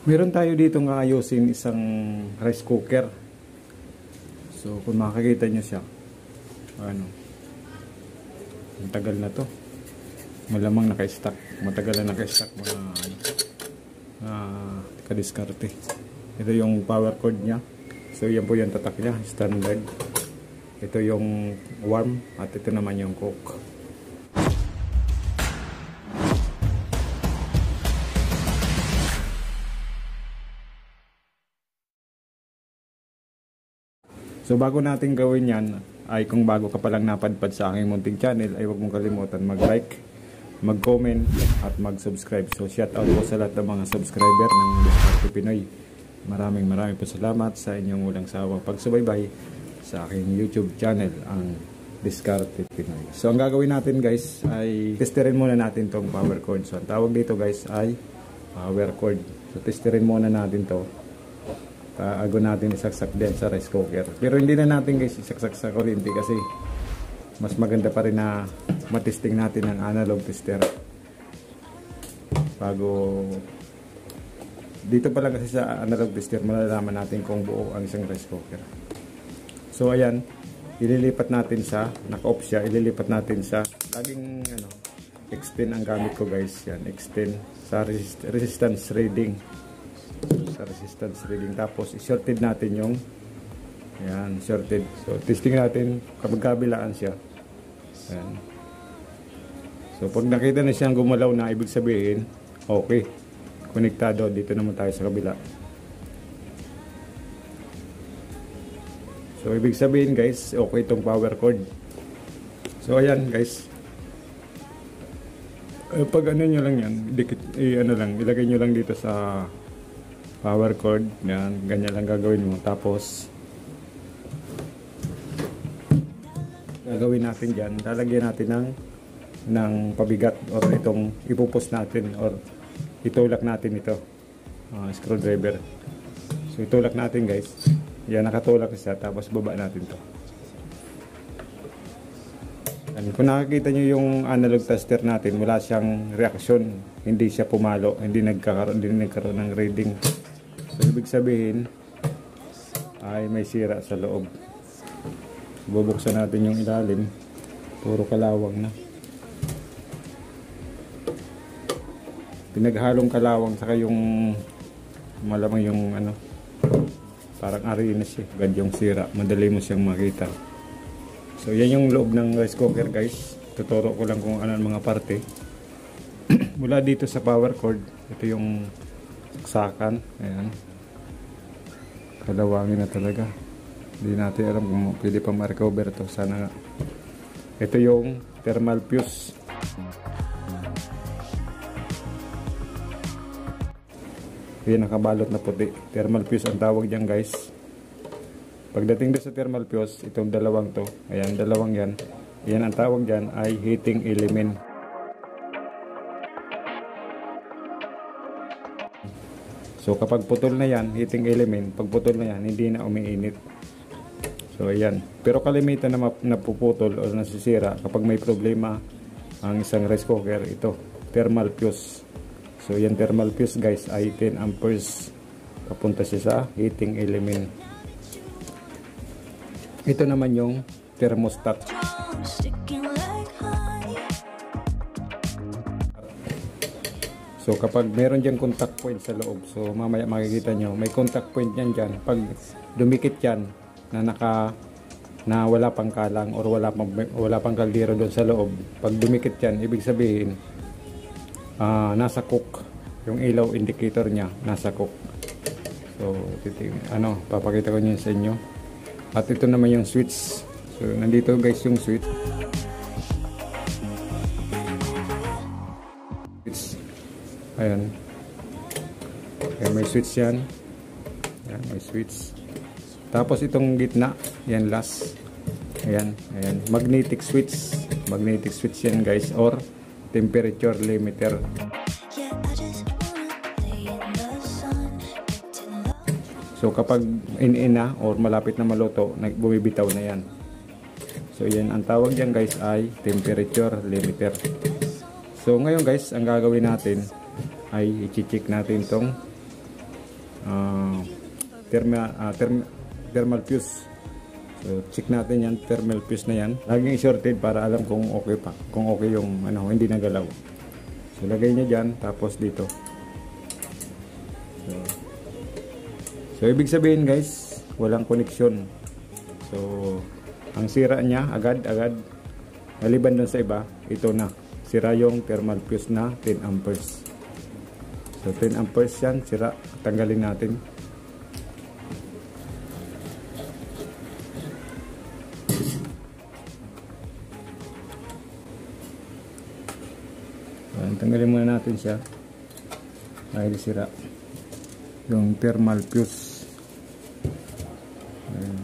Meron tayo dito nga ayusin isang rice cooker. So kung makikita nyo siya, ano, ang tagal na to. Malamang naka-stack. Matagal na naka-stack mga kadiskarte. Ito yung power cord nya. So yan po yung tatak nya, standard. Ito yung warm at ito naman yung cook. So bago natin gawin yan, ay kung bago ka palang napadpad sa aking munting channel, ay huwag mong kalimutan mag-like, mag-comment at mag-subscribe. So shout out po sa lahat ng mga subscriber ng Diskarte Pinoy. Maraming po salamat sa inyong walang sawang pagsubaybay sa aking YouTube channel, ang Diskarte Pinoy. So ang gagawin natin guys ay testerin muna natin tong power cord. So ang tawag dito guys ay power cord. So testerin muna natin to. Ago natin isaksak din sa rice cooker. Pero hindi na natin guys isaksak sa kuryente kasi mas maganda pa rin na matesting natin ang analog tester. Bago dito pa lang kasi sa analog tester malalaman natin kung buo ang isang rice cooker. So ayan, ililipat natin sa naka-off siya, ililipat natin sa laging extend ang gamit ko guys. Yan, extend sa resistance reading. Sa resistance reading, tapos i-shorted natin yung ayan, shorted. So testing natin kapag kabilaan siya. Ayan. So pag nakita na siyang gumalaw na, ibig sabihin okay, konektado. Dito naman tayo sa kabila. So ibig sabihin guys, okay itong power cord. So ayan guys, pag ano nyo lang yan, ilagay nyo lang dito sa power cord, yan, ganyan lang gagawin mo. Tapos gagawin natin dyan, lalagyan natin ng pabigat or itong ipupus natin or itulak natin ito, screwdriver. So itulak natin guys, yan, nakatulak siya, tapos baba natin to. And kung nakikita nyo yung analog tester natin, wala siyang reaksyon, hindi siya pumalo, hindi nagkaroon ng reading. So ibig sabihin ay may sira sa loob. Bubuksan natin yung ilalim, puro kalawang na. Pinaghalong kalawang saka yung malamang yung parang arinas eh, agad yung sira, madali mo siyang makita. So yan yung loob ng rice cooker guys. Tuturo ko lang kung ano ang mga parte. Mula dito sa power cord, ito yung saksakan, ayan, kalawangin na talaga. Hindi natin alam kung pwede pa ma-recover to, sana nga. Ito yung thermal fuse. Ayan, nakabalot na puti, thermal fuse ang tawag dyan guys. Pagdating doon sa thermal fuse, itong dalawang to, ayan, dalawang yan, yan ang tawag dyan ay heating element. So kapag putol na yan, heating element, pag putol na yan, hindi na umiinit. So ayan, pero kalimitan na napuputol o nasisira kapag may problema ang isang rice cooker, ito, thermal fuse. So yan, thermal fuse guys ay 10 amperes, papunta siya sa heating element. Ito naman yung thermostat. So kapag meron dyan contact point sa loob, so mamaya makikita nyo, may contact point yan dyan. Pag dumikit yan, na wala pang kalang or wala pang kaldero doon sa loob, pag dumikit yan, ibig sabihin, nasa cook. Yung ilaw indicator niya, nasa cook. So, papakita ko nyo sa inyo. At ito naman yung switch. So, nandito guys yung switch. Ayan. Okay, may switch yan. Ayan, may switch. Tapos itong gitna, yan last. Ayan, ayan. Magnetic switch. Magnetic switch yan guys, or temperature limiter. So kapag in-ina or malapit na maluto, bumibitaw na yan. So yan, ang tawag dyan guys ay temperature limiter. So ngayon guys, ang gagawin natin ay i-check natin tong thermal fuse. So check natin yan, thermal fuse na yan. Laging i-shorted para alam kung okay pa, kung okay yung ano, hindi nagalaw. So lagay niya dyan, tapos dito. So ibig sabihin guys, walang connection. So ang sira niya agad maliban dun sa iba, ito na sira yung thermal fuse na 10 amperes. So 10 amperes yan, sira. Tanggalin natin. Tanggalin muna natin siya dahil sira yung thermal fuse. Ayan.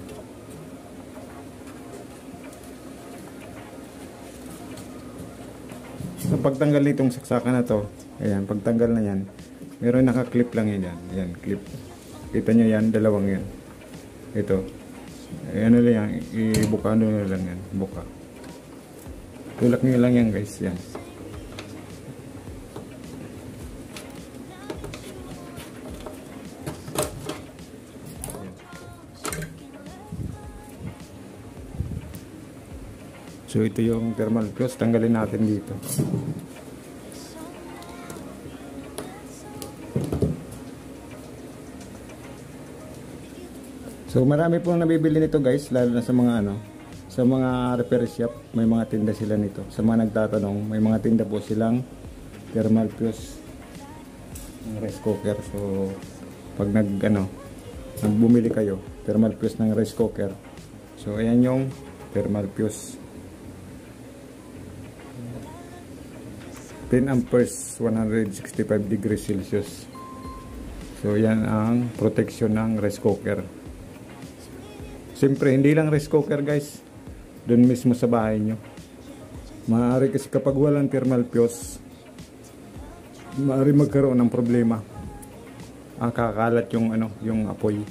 So pagtanggal nitong saksakan na to, ayan, pagtanggal na yan, meron naka-clip lang yan. Ayan, clip. Kita nyo yan, dalawang yan. Ito. Ayan na lang yan, ibuka nyo lang yan. Buka. Tulak nyo lang yan guys, yan. So ito yung thermal fuse, tanggalin natin dito. So marami pong nabibili nito guys, lalo na sa mga ano, sa mga repair shop, may mga tinda sila nito. Sa mga nagtatanong, may mga tinda po silang thermal fuse ng rice cooker. So pag nagbumili kayo, thermal fuse ng rice cooker. So ayan yung thermal fuse. 10 amperes, 165 degrees Celsius. So yan ang protection ng rice cooker. Siyempre hindi lang rice cooker guys, doon mismo sa bahay nyo. Maaari kasi kapag walang thermal fuse, maaari magkaroon ng problema. Ang kakalat yung yung apoy.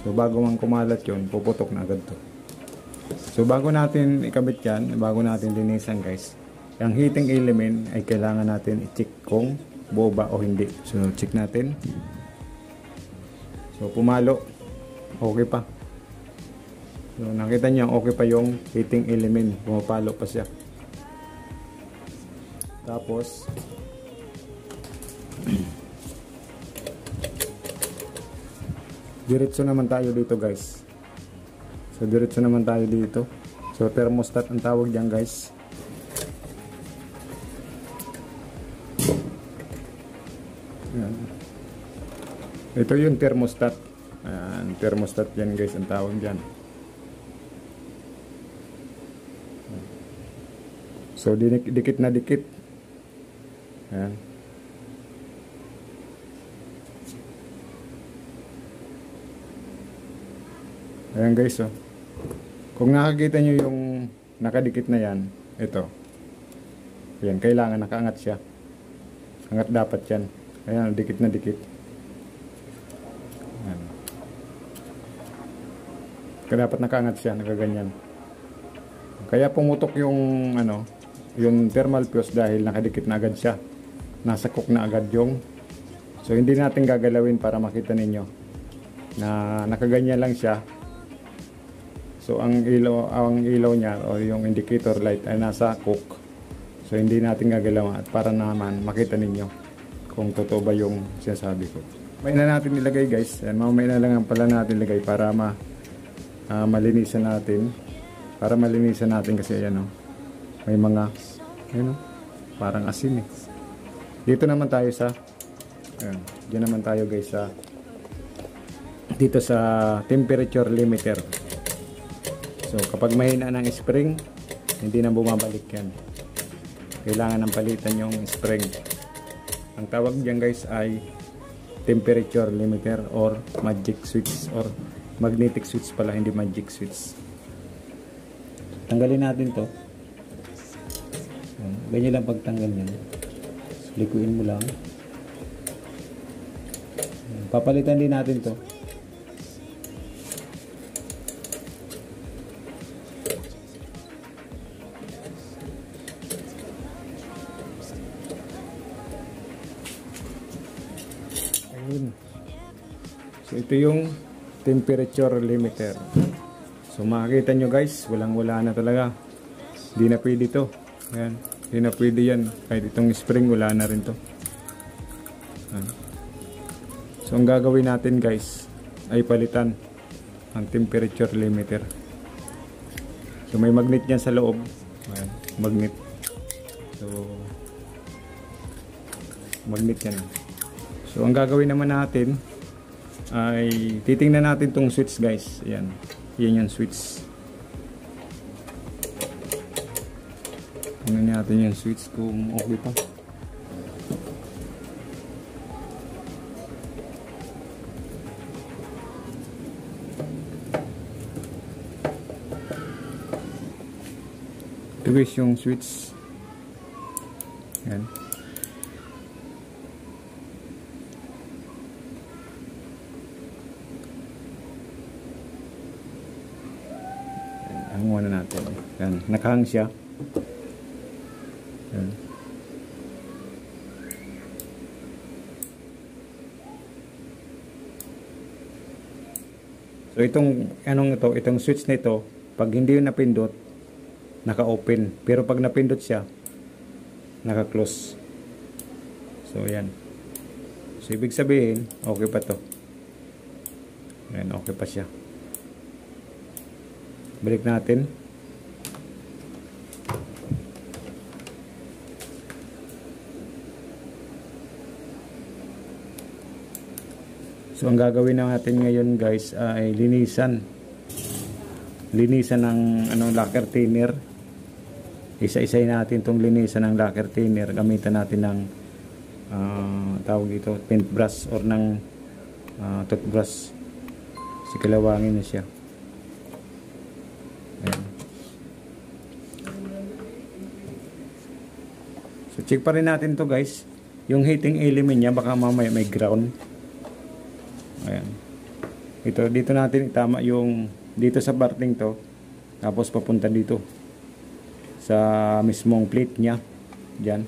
So bago man kumalat yun, puputok na agad to. So bago natin ikabit yan, bago natin linisan guys, ang heating element ay kailangan natin i-check kung buo ba o hindi. So check natin. So pumalo, okay pa. So nakita niyo okay pa yung heating element, pumapalo pa siya. Tapos diretso naman tayo dito guys. So diretso naman tayo dito. So thermostat ang tawag diyan guys. Yan. Ito yung thermostat. Thermostat yan guys ang tawag diyan. So dikit na dikit. Ayan. Ayan guys, oh. Kung nakakita nyo yung nakadikit na yan, ito. Ayan, kailangan nakaangat siya. Angat dapat yan. Ayan, dikit na dikit. Ayan. Kaya dapat nakaangat siya, nakaganyan. Kaya pumutok yung yung thermal fuse dahil nakadikit na agad siya. Nasa cook na agad yung. So hindi natin gagalawin para makita ninyo na nakaganyan lang siya. So ang ilaw niya o yung indicator light ay nasa cook. So hindi natin gagalawan at para naman makita ninyo kung totoo ba yung sinasabi ko. May na natin ilagay guys. Ayan, mamaya na lang pala natin ilagay para malinisan natin. Para malinisan natin kasi ayan, may mga parang asin eh. Dito naman tayo sa diyan naman tayo guys sa dito sa temperature limiter. So kapag mahina ng spring, hindi na bumabalik yan. Kailangan ng palitan yung spring. Ang tawag diyan guys ay temperature limiter or magic switch or magnetic switch pala, hindi magic switch. Tanggalin natin to. Ganyan lang pagtanggal niyan. Likuin mo lang. Papalitan din natin to. Ayun. So ito yung temperature limiter. So makikita nyo guys, walang-wala na talaga. Hindi na pwede ito. Ayan, hindi na pwede yan. Kahit itong spring, wala na rin to. Ayan. So ang gagawin natin guys, ay palitan ang temperature limiter. So may magnet yan sa loob. Ayan, magnet. So magnet yan. So ang gagawin naman natin ay titingnan natin tong switch guys. Ayan. Yan yung switch. Tingnan natin yung switch kung okay pa. Ito guys yung switch. Ayan. Hang muna natin. Ayan. Nakahang siya. Ayan. So itong switch nito, pag hindi yun napindot, naka-open. Pero pag napindot siya, naka-close. So ayan. So ibig sabihin, okay pa to. Ayan, okay pa siya. Balik natin. So ang gagawin natin ngayon guys ay linisan ng lacquer thinner. Isa-isahin natin itong linisan ng lacquer thinner. Gamitan natin ng tawag dito, paintbrush or ng toothbrush. Kasi kilawangin na siya. Ayan. So check pa rin natin to guys. Yung heating element niya baka mamaya may ground. Ayan. Dito natin itama yung dito sa parting to. Tapos papunta dito sa mismong plate niya. Diyan.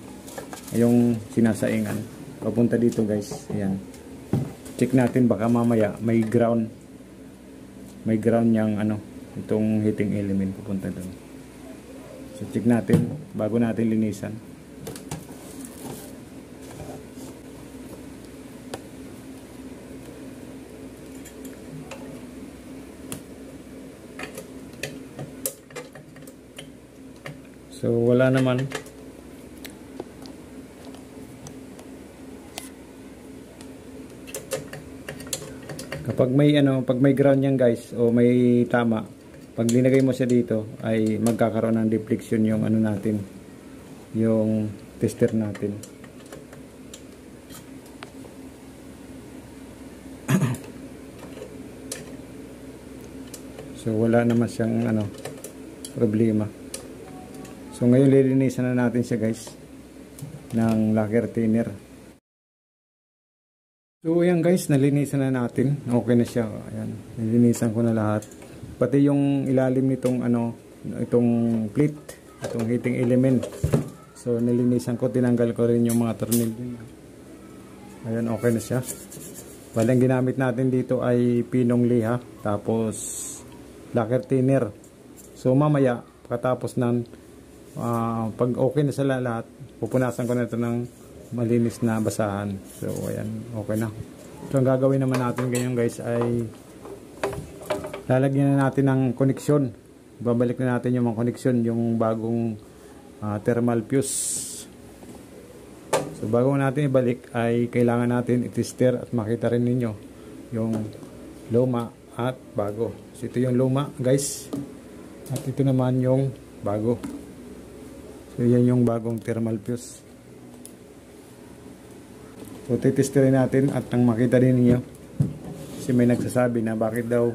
Yung sinasaingan. Papunta dito guys. Ayan. Check natin baka mamaya may ground. May ground yang itong heating element papunta doon. So check natin bago natin linisan. So wala naman. Kapag may ground yan guys o may tama, pag linagay mo siya dito ay magkakaroon ng deflection yung natin, yung tester natin. So wala naman siyang problema. So ngayon lilinisan na natin siya guys ng lacquer thinner. So ayan guys, nalinisan na natin. Okay na siya. Ayan, nilinisan ko na lahat. Pati yung ilalim nitong itong plate, itong heating element. So nilinisan ko, tinanggal ko rin yung mga tornilyo. Ayan, okay na siya. Bali ang ginamit natin dito ay pinong liha, tapos lacquer thinner. So mamaya pagkatapos ng pag okay na sa lahat, pupunasan ko na ito ng malinis na basahan. So ayan, okay na. So ang gagawin naman natin ganyan guys ay lalagyan na natin ng koneksyon. Babalik na natin yung mga koneksyon, yung bagong thermal fuse. So bago natin ibalik ay kailangan natin i-tester at makita rin ninyo yung luma at bago. So ito yung luma guys, at ito naman yung bago. So yan yung bagong thermal fuse. So titesterin natin at nang makita din niyo, kasi may nagsasabi na bakit daw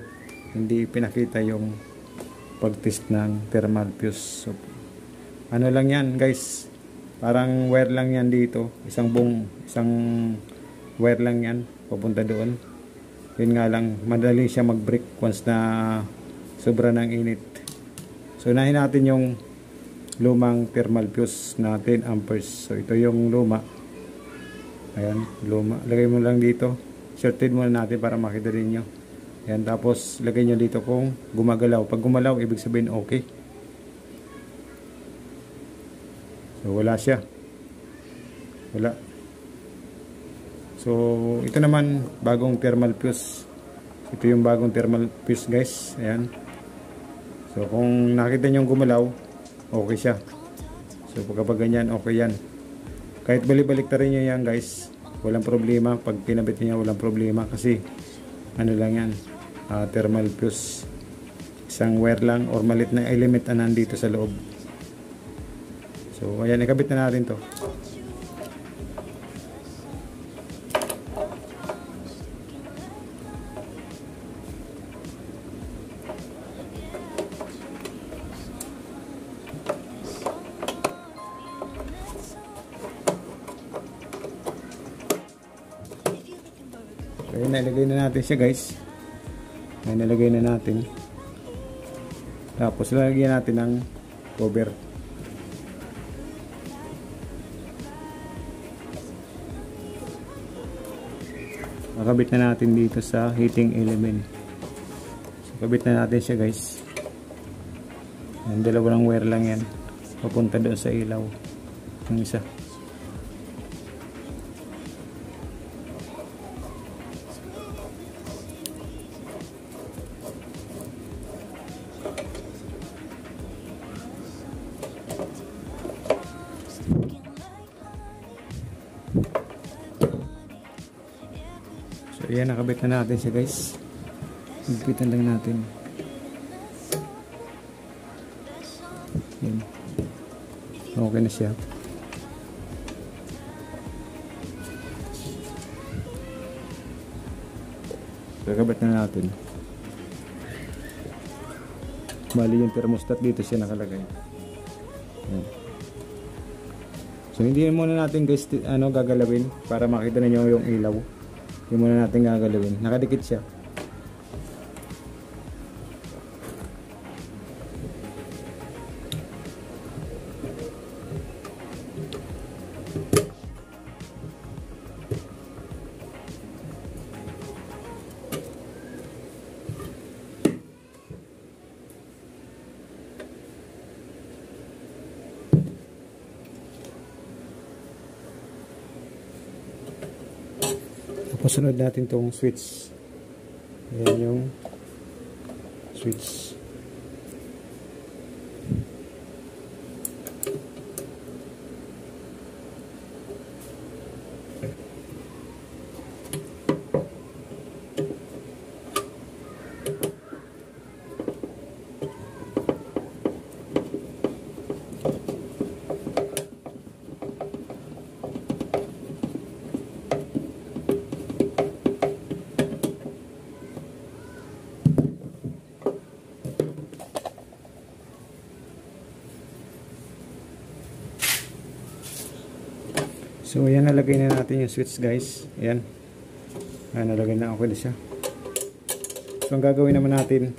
hindi pinakita yung pag-test ng thermal fuse. So ano lang yan guys, parang wire lang yan dito, isang wire lang yan papunta doon. Yun nga lang, madali siya mag-break once na sobra ng init. So unahin natin yung lumang thermal fuse na 10 amperes. So ito yung luma. Ayan, luma. Lagay mo lang dito. shorted muna natin para makita rin nyo. Yan, tapos lagay nyo dito kung gumagalaw. Pag gumalaw, ibig sabihin okay. So wala siya. Wala. So ito naman bagong thermal fuse. Ito yung bagong thermal fuse guys. Ayan. So kung nakita nyo gumalaw, okay siya. So pagkapag ganyan, okay yan. Kahit balik-balik ta rin nyo yan guys, walang problema. Pag pinabit niya, walang problema. Kasi ano lang yan, thermal fuse. Isang wire lang or malit na element na nandito sa loob. So ayan, ikabit na natin to. Ayan, nalagay na natin siya guys. Ayan, nalagay na natin. Tapos lalagyan natin ng cover. Nakabit na natin dito sa heating element. So, kabit na natin siya guys. Ayan, dalawang wire lang yan. Papunta doon sa ilaw. Yung isa. So ayan, nakabit na natin siya guys. Higpitan lang natin. Ayan. Okay na siya. So kabit na natin. Bali yung thermostat dito siya nakalagay. Ayan. So hindi muna natin guys gagalawin para makita niyo yung ilaw. Hindi muna natin gagalawin. Nakadikit siya. Pasunod natin tong switch. Ayan yung switch. So ayan, nalagay na natin yung switch guys. Ayan. Ayan, nalagay na, okay na siya. So ang gagawin naman natin,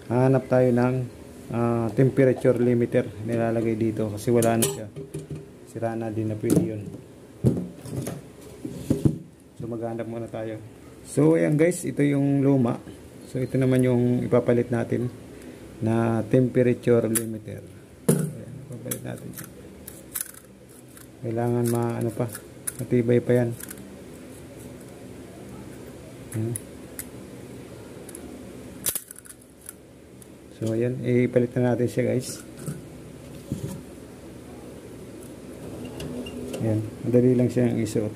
hanap tayo ng temperature limiter. Nilalagay dito kasi wala na siya. Sira na din na pwede yun. So maghanap muna tayo. So ayan guys, ito yung luma. So ito naman yung ipapalit natin na temperature limiter. Ayan, ipapalit natin siya. Kailangan matibay pa yan. So ayan, ipalit na natin siya guys. Ayan, madali lang siyang isuot.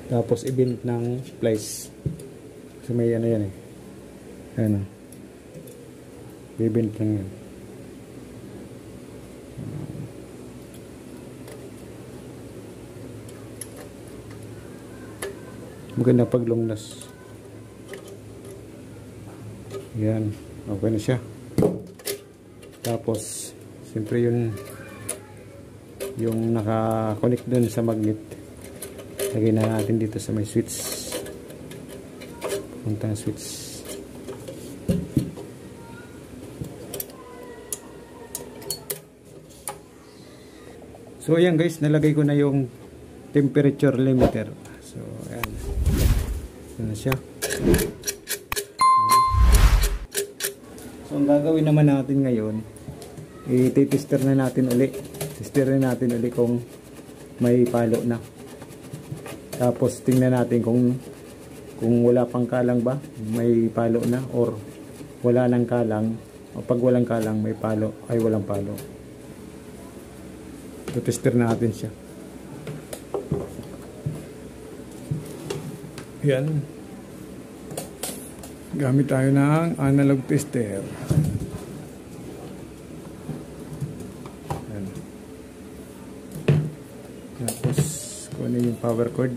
Tapos ibint ng plies. So may ano yan eh. Ayan o. Ibint lang yan. Maganda paglunglas. Yan, okay na siya. Tapos siyempre yung naka-connect dun sa magnet, lagay na natin dito sa may switch. Puntang switch. So ayan guys, nalagay ko na yung temperature limiter. So ayan. Yan na siya. So ang gagawin naman natin ngayon, i-tester na natin uli. Testerin natin uli kung may palo na. Tapos tingnan natin kung wala pang kalang ba, may palo na, or wala nang kalang. O pag walang kalang, may palo, ay walang palo. So tester natin siya. Yan. Gamit tayo ng analog tester. Yan. Tapos kunin yung power cord.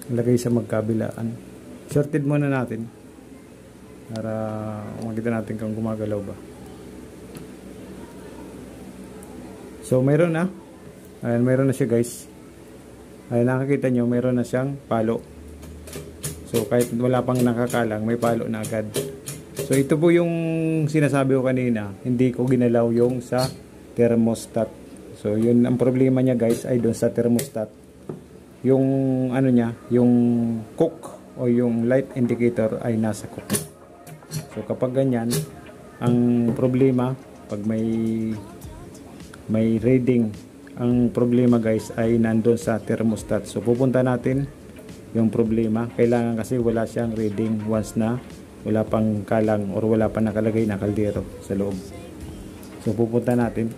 Lagay sa magkabilaan. Shorted muna natin para makita natin kung gumagalaw ba. So mayroon na. Ayan, mayroon na siya guys. Ayan, nakakita nyo, mayroon na siyang palo. So kahit wala pang nakakalang, may palo na agad. So ito po yung sinasabi ko kanina, hindi ko ginalaw yung sa thermostat. So yun ang problema niya guys, ay doon sa thermostat. Yung ano niya, yung cook o yung light indicator ay nasa cook. So kapag ganyan, ang problema pag may reading, ang problema guys ay nandun sa thermostat. So pupunta natin yung problema. Kailangan kasi wala siyang reading once na wala pang kalang or wala pa nakalagay na kaldero sa loob. So pupunta natin.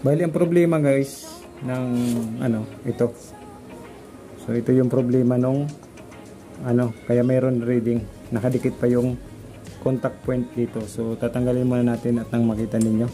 Bali ang problema guys ng ito. So ito yung problema nung kaya mayroon reading, nakadikit pa yung contact point dito. So tatanggalin muna natin at nang makita ninyo.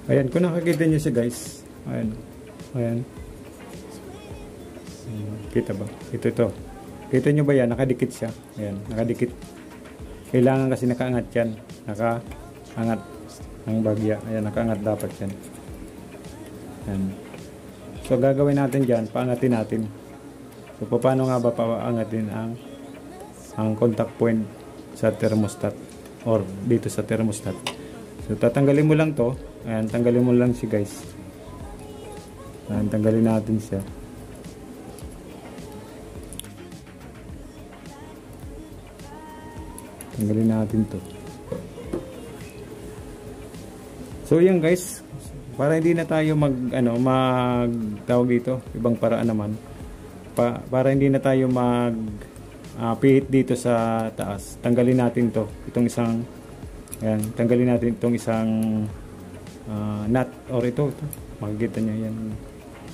Ayan, kung nakakita nyo siya guys. Ayan. Ayan. Kita ba? Ito. Kita nyo ba yan? Nakadikit siya. Ayan, nakadikit. Kailangan kasi nakaangat yan. Nakaangat ang bagya. Ayan, nakaangat dapat yan. Ayan. So, gagawin natin dyan. Paangatin natin. So, paano nga ba paangatin ang contact point sa thermostat or dito sa thermostat? So, tatanggalin mo lang to. Ayan, tanggalin mo lang siya guys. Ayan, tanggalin natin siya. Tanggalin natin to. So yan guys, para hindi na tayo tawag dito, ibang paraan naman. Para hindi na tayo pihit dito sa taas. Tanggalin natin to, itong isang tanggalin natin itong isang nut or ito makikita nyo yan,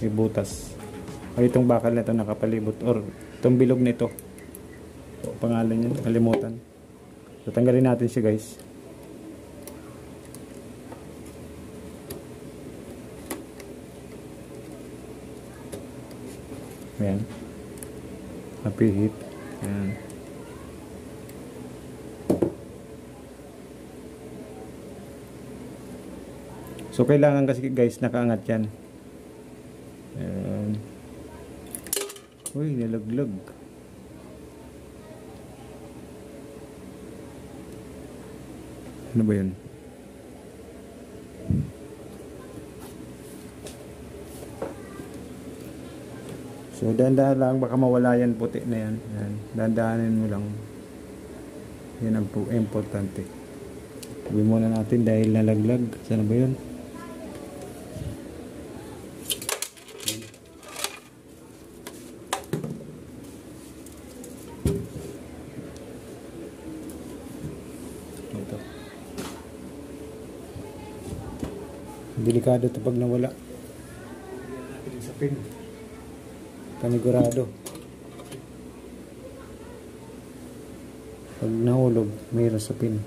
may butas o itong bakal na ito nakapalibot or itong bilog nito, pangalan nyo nakalimutan. So tanggalin natin siya guys. Ayan, napihit. Ayan. So kailangan kasi guys nakaangat yan. Ayan. Uy, nalaglag. Ano ba yun? So dahan-dahan lang, baka mawala yan, puti na yan. Ayan. Dahan-dahanin mo lang. Yan ang importante. Sabi muna natin dahil nalaglag. Sana ba yun? Ito. Delikado ito pag nawala. Natin sa pin. Panigurado. Pag nahulog, mayroon sa pin.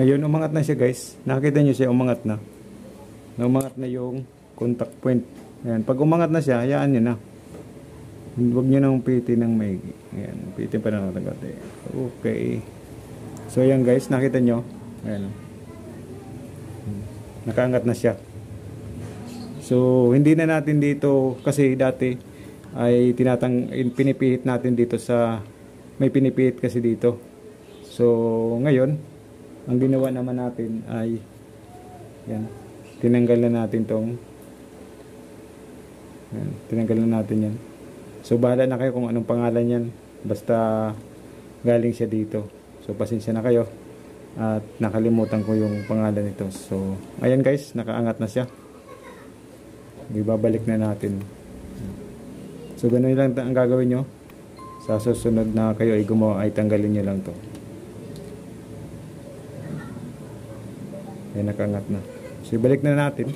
Ngayon, umangat na siya guys. Nakita nyo siya, umangat na. Umangat na yung contact point. Ayan. Pag umangat na siya, hayaan nyo na. Huwag nyo nang pitin ng maigi. Ayan. Pitin pa na natin. Okay. So, ayan guys. Nakita nyo. Ayan. Nakaangat na siya. So, hindi na natin dito, kasi dati ay pinipihit natin dito sa, may pinipihit kasi dito. So, ngayon, ang ginawa naman natin ay yan, tinanggal na natin tong yan, tinanggal na natin yan. So bahala na kayo kung anong pangalan yan, basta galing siya dito. So pasensya na kayo at nakalimutan ko yung pangalan nito. So ayan guys, nakaangat na siya. Ibabalik na natin. So ganun lang ang gagawin nyo. Sa susunod na kayo ay gumawa, ay tanggalin nyo lang to. Ayan, nakaangat na. So, ibalik na natin.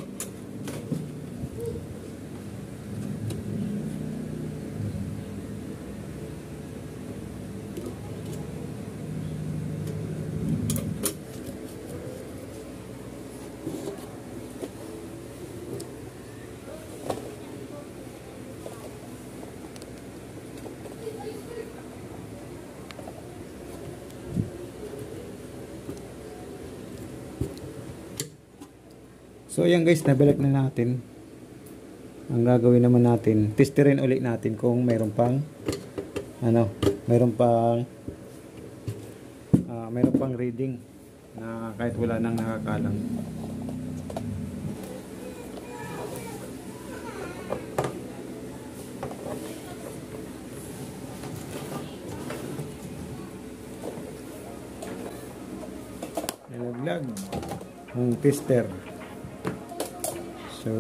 So ayan guys, nabalik na natin. Ang gagawin naman natin, testerin ulit natin kung mayroon pang mayroon pang reading na kahit wala nang nakakalang. Nalaglag ang tester. So,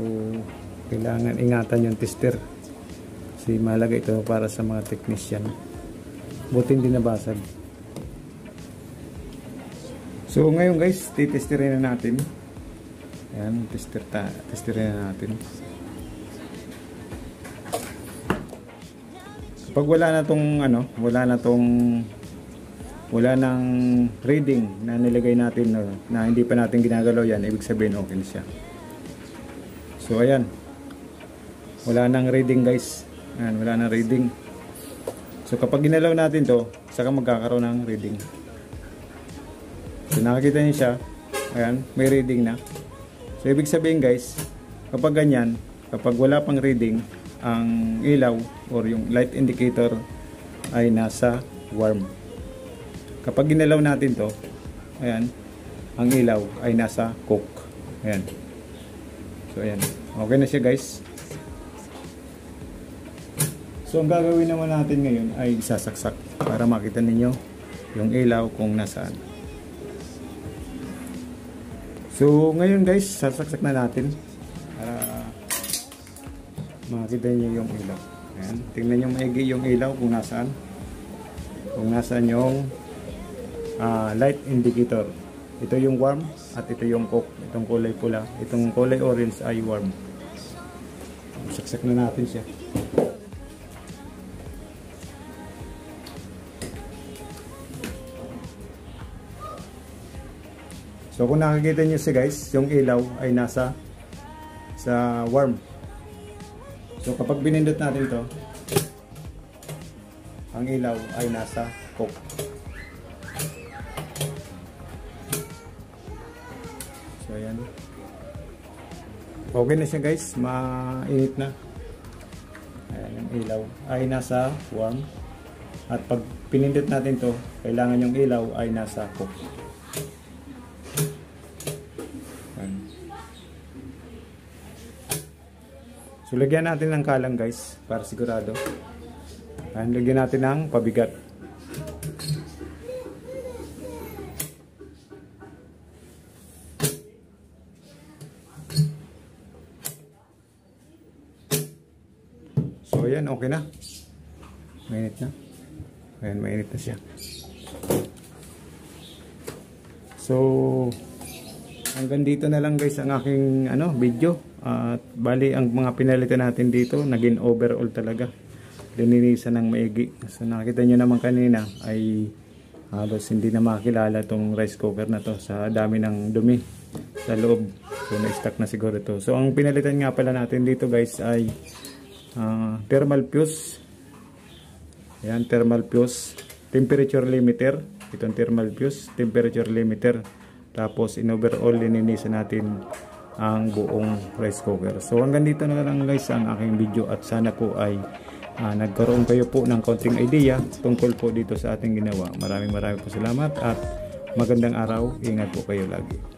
kailangan ingatan yung tester. Kasi mahalaga ito para sa mga technician. Buti hindi nabasag. So, ngayon guys, titesterin na natin. Ayan, testerin na natin. Kapag wala nang reading na nilagay natin na hindi pa natin ginagalaw yan, ibig sabihin okay na siya. So ayan, wala nang reading guys. Ayan, wala nang reading. So kapag ginalaw natin to, saka magkakaroon ng reading. So nakikita niyo siya. Ayan, may reading na. So ibig sabihin guys, kapag ganyan, kapag wala pang reading, ang ilaw or yung light indicator ay nasa warm. Kapag ginalaw natin to, ayan, ang ilaw ay nasa cook. Ayan. So ayan, okay na siya guys. So ang gagawin naman natin ngayon ay sasaksak para makita ninyo yung ilaw kung nasaan. So ngayon guys, sasaksak na natin para makita niyo yung ilaw. Ayan, tingnan niyo maigi yung ilaw kung nasaan. Kung nasaan yung light indicator. Ito yung warm at ito yung cook. Itong kulay pula, itong kulay orange ay warm. Saksak na natin siya. So kung nakikita niyo siya guys, yung ilaw ay nasa sa warm. So kapag binindot natin to, ang ilaw ay nasa cook. So ayan. Okay na siya guys, mainit na. Ayan, yung ilaw ay nasa warm. At pag pinindot natin to, kailangan yung ilaw ay nasa cook. Ayan. So lagyan natin ng kalang guys, para sigurado. Ayan, lagyan natin ng pabigat. So ayan, okay na. Mainit na. Ayan, mainit na siya. So hanggang dito na lang guys ang aking video. At bali ang mga pinalitan natin dito, naging overall talaga. Lininisan ng maigi. So nakita nyo naman kanina ay Halos hindi na makilala tong rice cooker na to sa dami ng dumi sa loob. So na-stuck na siguro ito. So ang pinalitan nga pala natin dito guys ay thermal fuse. Ayan, thermal fuse. Temperature limiter. Itong thermal fuse, temperature limiter. Tapos in overall lininisan natin ang buong rice cooker. So hanggang dito na lang guys ang aking video at sana po ay nagkaroon kayo po ng konting idea tungkol po dito sa ating ginawa. Maraming po salamat at magandang araw. Ingat po kayo lagi.